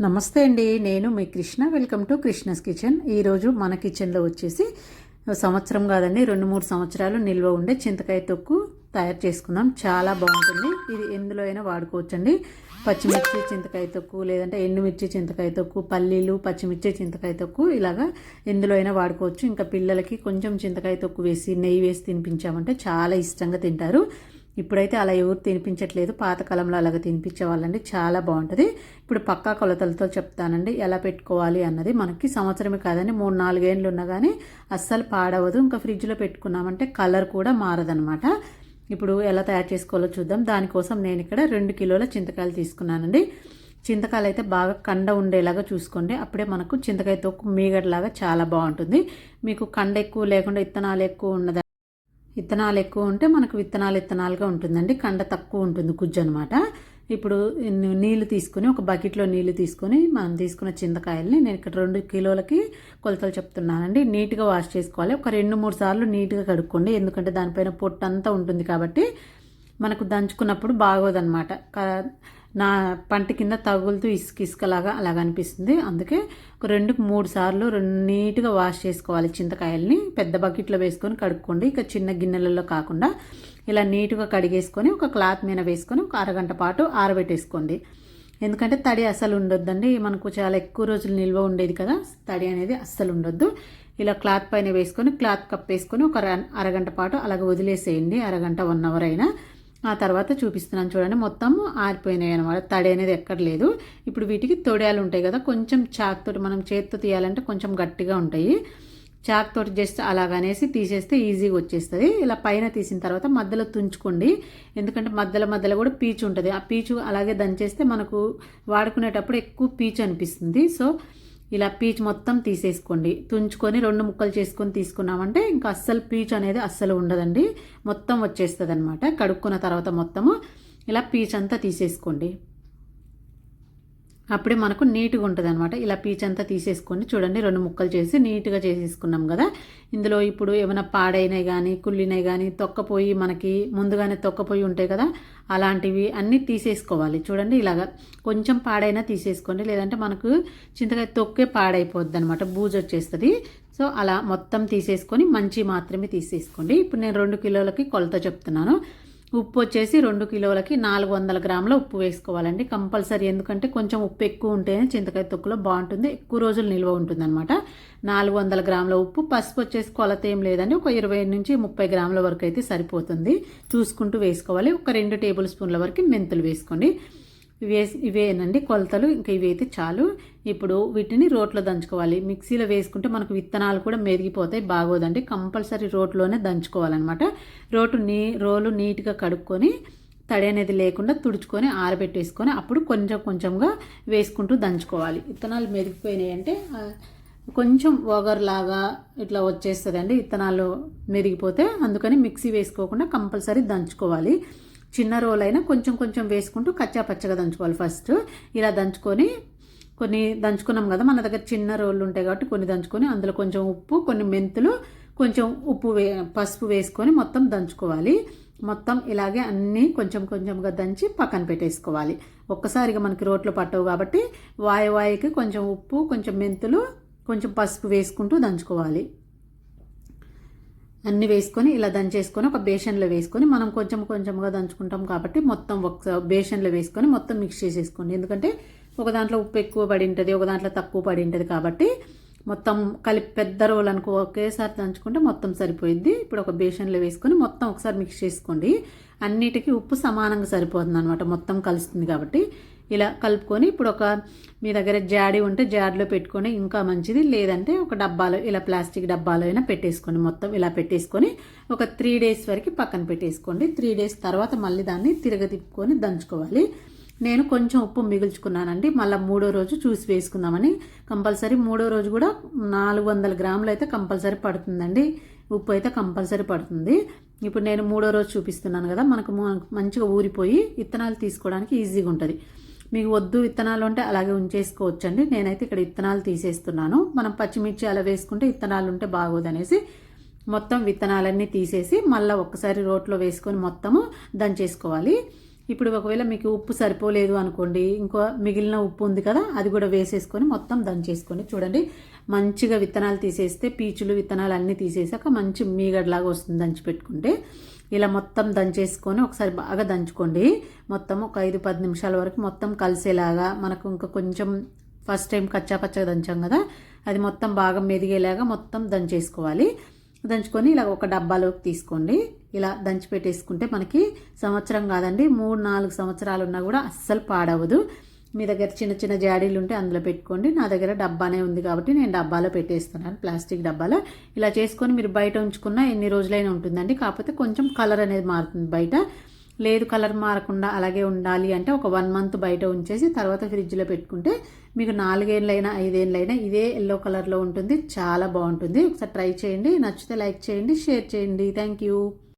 నమస్తే అండి, నేను మీ Krishna. Welcome to Krishna's kitchen. ఈరోజు మన కిచెన్లో వచ్చేసి సంవత్సరం కాదండి, 2-3 సంవత్సరాలు నిల్వ ఉండే చింతకాయ తొక్కు తయారు చేసుకుందాం. చాలా బాగుంటుంది. ఇది ఎందులో అయినా వాడుకోవచ్చండి. పచ్చిమిర్చి చింతకాయ తొక్కు, లేదంటే ఎండుమిర్చి చింతకాయ తొక్కు, పల్లీలు పచ్చిమిర్చి చింతకాయ తొక్కు, ఇలాగా ఎందులో అయినా వాడుకోవచ్చు. ఇంకా పిల్లలకి కొంచెం చింతకాయ తొక్కు వేసి నెయ్యి వేసి తినిపించామంటే చాలా ఇష్టంగా తింటారు. ఇప్పుడైతే అలా ఎవరు తినిపించట్లేదు, పాతకాలంలో అలాగ తినిపించేవాళ్ళండి. చాలా బాగుంటుంది. ఇప్పుడు పక్కా కొలతలతో చెప్తానండి ఎలా పెట్టుకోవాలి అన్నది. మనకి సంవత్సరమే కాదండి, 3-4 ఏళ్ళు ఉన్నా కానీ అస్సలు పాడవదు. ఇంకా ఫ్రిడ్జ్లో పెట్టుకున్నామంటే కలర్ కూడా మారదనమాట. ఇప్పుడు ఎలా తయారు చేసుకోవాలో చూద్దాం. దానికోసం నేను ఇక్కడ 2 కిలోల చింతకాయలు తీసుకున్నానండి. చింతకాయలు అయితే బాగా కండ ఉండేలాగా చూసుకోండి. అప్పుడే మనకు చింతకాయ తొక్కు మీగడలాగా చాలా బాగుంటుంది. మీకు కండ ఎక్కువ లేకుండా విత్తనాలు ఎక్కువ ఉన్నది, విత్తనాలు ఎక్కువ ఉంటే మనకు విత్తనాలుగా ఉంటుందండి. కండ తక్కువ ఉంటుంది, గుజ్జు అనమాట. ఇప్పుడు నీళ్లు తీసుకుని, ఒక బకెట్లో నీళ్లు తీసుకొని మనం తీసుకున్న చింతకాయల్ని నేను ఇక్కడ 2 కిలోలకి కొలతలు చెప్తున్నానండి. నీట్గా వాష్ చేసుకోవాలి. ఒక 2-3 సార్లు నీట్గా కడుక్కోండి, ఎందుకంటే దానిపైన పొట్టు అంతా ఉంటుంది కాబట్టి మనకు దంచుకున్నప్పుడు బాగోదన్నమాట. నా పంట కింద తగులుతూ ఇసుకలాగా అలాగ అనిపిస్తుంది. అందుకే ఒక 2-3 సార్లు నీట్గా వాష్ చేసుకోవాలి. చింతకాయల్ని పెద్ద బకెట్లో వేసుకొని కడుక్కోండి. ఇక చిన్న గిన్నెలలో కాకుండా ఇలా నీట్గా కడిగేసుకొని ఒక క్లాత్ మీద వేసుకొని ఒక అరగంట పాటు ఆరబెట్టేసుకోండి. ఎందుకంటే తడి అస్సలు ఉండొద్దండి. మనకు చాలా ఎక్కువ రోజులు నిల్వ ఉండేది కదా, తడి అనేది అస్సలు ఉండొద్దు. ఇలా క్లాత్ పైన వేసుకొని క్లాత్ కప్పేసుకొని ఒక అరగంట పాటు అలాగ వదిలేసేయండి. అరగంట 1 అవర్ అయినా. ఆ తర్వాత చూపిస్తున్నాను చూడండి, మొత్తం ఆరిపోయినాయి అనమాట. తడి అనేది ఎక్కడ లేదు. ఇప్పుడు వీటికి తొడియాలు ఉంటాయి కదా, కొంచెం చాక్తోటి మనం చేతితో తీయాలంటే కొంచెం గట్టిగా ఉంటాయి. చాక్తోటి జస్ట్ అలాగనేసి తీసేస్తే ఈజీగా వచ్చేస్తుంది. ఇలా పైన తీసిన తర్వాత మధ్యలో తుంచుకోండి, ఎందుకంటే మధ్యలో కూడా పీచు ఉంటుంది. ఆ పీచు అలాగే దంచేస్తే మనకు వాడుకునేటప్పుడు ఎక్కువ పీచు అనిపిస్తుంది. సో ఇలా పీచు మొత్తం తీసేసుకోండి. తుంచుకొని 2 ముక్కలు చేసుకొని తీసుకున్నామంటే ఇంకా అస్సలు పీచు అనేది అస్సలు ఉండదండి, మొత్తం వచ్చేస్తుంది అనమాట. కడుక్కున్న తర్వాత మొత్తము ఇలా పీచు అంతా తీసేసుకోండి. అప్పుడే మనకు నీట్గా ఉంటుంది అనమాట. ఇలా పీచ్ అంతా తీసేసుకోండి. చూడండి, 2 ముక్కలు చేసి నీట్గా చేసేసుకున్నాం కదా. ఇందులో ఇప్పుడు ఏమైనా పాడైనవి కానీ కుళ్ళినవి కానీ తొక్కపోయి, మనకి ముందుగానే తొక్కపోయి ఉంటాయి కదా, అలాంటివి అన్నీ తీసేసుకోవాలి. చూడండి, ఇలాగా కొంచెం పాడైనా తీసేసుకోండి, లేదంటే మనకు చింతకాయ తొక్కే పాడైపోద్ది అనమాట, బూజు వచ్చేస్తుంది. సో అలా మొత్తం తీసేసుకొని మంచి మాత్రమే తీసేసుకోండి. ఇప్పుడు నేను 2 కిలోలకి కొలత చెప్తున్నాను. ఉప్పు వచ్చేసి 2 కిలోలకి 400 గ్రాముల ఉప్పు వేసుకోవాలండి కంపల్సరీ. ఎందుకంటే కొంచెం ఉప్పు ఎక్కువ ఉంటేనే చింతకాయ తొక్కులో బాగుంటుంది, ఎక్కువ రోజులు నిల్వ ఉంటుంది అనమాట. 400 గ్రాముల ఉప్పు. పసుపు వచ్చేసి కొలత ఏం లేదండి, ఒక 20-30 గ్రాముల వరకు అయితే సరిపోతుంది, చూసుకుంటూ వేసుకోవాలి. ఒక 2 టేబుల్ స్పూన్ల వరకు మెంతులు వేసుకోండి. ఇవేనండి కొలతలు, ఇంకా ఇవి అయితే చాలు. ఇప్పుడు వీటిని రోట్లో దంచుకోవాలి. మిక్సీలో వేసుకుంటే మనకు విత్తనాలు కూడా మెరిగిపోతాయి, బాగోదండి. కంపల్సరీ రోట్లోనే దంచుకోవాలన్నమాట. రోలు నీట్గా కడుక్కొని తడి అనేది లేకుండా తుడుచుకొని ఆరబెట్టేసుకొని అప్పుడు కొంచెంగా వేసుకుంటూ దంచుకోవాలి. విత్తనాలు మెరిగిపోయినాయి అంటే కొంచెం ఒగర్లాగా ఇట్లా వచ్చేస్తుందండి విత్తనాలు మెరిగిపోతే. అందుకని మిక్సీ వేసుకోకుండా కంపల్సరీ దంచుకోవాలి. చిన్న రోల్ అయినా కొంచెం వేసుకుంటూ కచ్చా పచ్చగా దంచుకోవాలి. ఫస్ట్ ఇలా దంచుకొని, కొన్ని దంచుకున్నాం కదా, మన దగ్గర చిన్న రోళ్ళు ఉంటాయి కాబట్టి కొన్ని దంచుకొని అందులో కొంచెం ఉప్పు, కొన్ని మెంతులు, కొంచెం పసుపు వేసుకొని మొత్తం దంచుకోవాలి. మొత్తం ఇలాగే అన్నీ కొంచెంగా దంచి పక్కన పెట్టేసుకోవాలి. ఒక్కసారిగా మనకి రోట్లో పట్టవు కాబట్టి వాయికి కొంచెం ఉప్పు, కొంచెం మెంతులు, కొంచెం పసుపు వేసుకుంటూ దంచుకోవాలి. అన్నీ వేసుకొని ఇలా దంచేసుకొని ఒక బేషన్లో వేసుకొని, మనం కొంచెంగా దంచుకుంటాం కాబట్టి మొత్తం ఒక బేషన్లో వేసుకొని మొత్తం మిక్స్ చేసేసుకోండి. ఎందుకంటే ఒక దాంట్లో ఉప్పు ఎక్కువ పడి ఉంటుంది, ఒక దాంట్లో తక్కువ పడి ఉంటుంది కాబట్టి మొత్తం కలిపి పెద్ద రోల్ అనుకో ఒకేసారి దంచుకుంటే మొత్తం సరిపోయింది. ఇప్పుడు ఒక బేషన్లో వేసుకొని మొత్తం ఒకసారి మిక్స్ చేసుకోండి. అన్నిటికీ ఉప్పు సమానంగా సరిపోతుంది అనమాట, మొత్తం కలుస్తుంది కాబట్టి. ఇలా కలుపుకొని ఇప్పుడు మీ దగ్గర జాడీ ఉంటే జాడీలో పెట్టుకొని ఇంకా మంచిది, లేదంటే ఒక డబ్బాలో, ఇలా ప్లాస్టిక్ డబ్బాలో అయినా పెట్టేసుకోండి. మొత్తం ఇలా పెట్టేసుకొని ఒక 3 డేస్ వరకు పక్కన పెట్టేసుకోండి. 3 డేస్ తర్వాత మళ్ళీ దాన్ని తిప్పుకొని దంచుకోవాలి. నేను కొంచెం ఉప్పు మిగుల్చుకున్నానండి, మళ్ళీ 3వ రోజు చూసి వేసుకుందామని. కంపల్సరీ 3వ రోజు కూడా 400 గ్రాములు అయితే కంపల్సరీ పడుతుందండి, ఉప్పు అయితే కంపల్సరీ పడుతుంది. ఇప్పుడు నేను 3వ రోజు చూపిస్తున్నాను కదా, మనకు మంచిగా ఊరిపోయి విత్తనాలు తీసుకోవడానికి ఈజీగా ఉంటుంది. మీకు వద్దు విత్తనాలు అంటే అలాగే ఉంచేసుకోవచ్చండి. నేనైతే ఇక్కడ విత్తనాలు తీసేస్తున్నాను. మనం పచ్చిమిర్చి అలా వేసుకుంటే విత్తనాలు ఉంటే బాగోదనేసి మొత్తం విత్తనాలన్నీ తీసేసి మళ్ళీ ఒక్కసారి రోట్లో వేసుకొని మొత్తము దంచేసుకోవాలి. ఇప్పుడు ఒకవేళ మీకు ఉప్పు సరిపోలేదు అనుకోండి, ఇంకో మిగిలిన ఉప్పు ఉంది కదా, అది కూడా వేసేసుకొని మొత్తం దంచేసుకోండి. చూడండి మంచిగా విత్తనాలు తీసేస్తే, పీచులు విత్తనాలు అన్నీ తీసేసాక మంచి మీగడలాగా వస్తుంది దంచి పెట్టుకుంటే. ఇలా మొత్తం దంచేసుకొని ఒకసారి బాగా దంచుకోండి. మొత్తం ఒక 5-10 నిమిషాల వరకు మొత్తం కలిసేలాగా, మనకు ఇంకా కొంచెం ఫస్ట్ టైం కచ్చా పచ్చగా దంచాం కదా, అది మొత్తం బాగా మెదిగేలాగా మొత్తం దంచేసుకోవాలి. దంచుకొని ఇలా ఒక డబ్బాలోకి తీసుకోండి. ఇలా దంచి పెట్టేసుకుంటే మనకి సంవత్సరం కాదండి, 3-4 సంవత్సరాలు ఉన్నా కూడా అస్సలు పాడవదు. మీ దగ్గర చిన్న చిన్న జాడీలు ఉంటే అందులో పెట్టుకోండి. నా దగ్గర డబ్బానే ఉంది కాబట్టి నేను డబ్బాలో పెట్టేస్తున్నాను, ప్లాస్టిక్ డబ్బాలో. ఇలా చేసుకొని మీరు బయట ఉంచుకున్న ఎన్ని రోజులైనా ఉంటుందండి. కాకపోతే కొంచెం కలర్ అనేది మారుతుంది బయట. లేదు కలర్ మారకుండా అలాగే ఉండాలి అంటే ఒక 1 మంత్ బయట ఉంచేసి తర్వాత ఫ్రిడ్జ్లో పెట్టుకుంటే మీకు 4 ఏళ్ళైనా 5 ఏళ్ళైనా ఇదే ఎల్లో కలర్లో ఉంటుంది. చాలా బాగుంటుంది. ఒకసారి ట్రై చేయండి. నచ్చితే లైక్ చేయండి, షేర్ చేయండి. Thank you.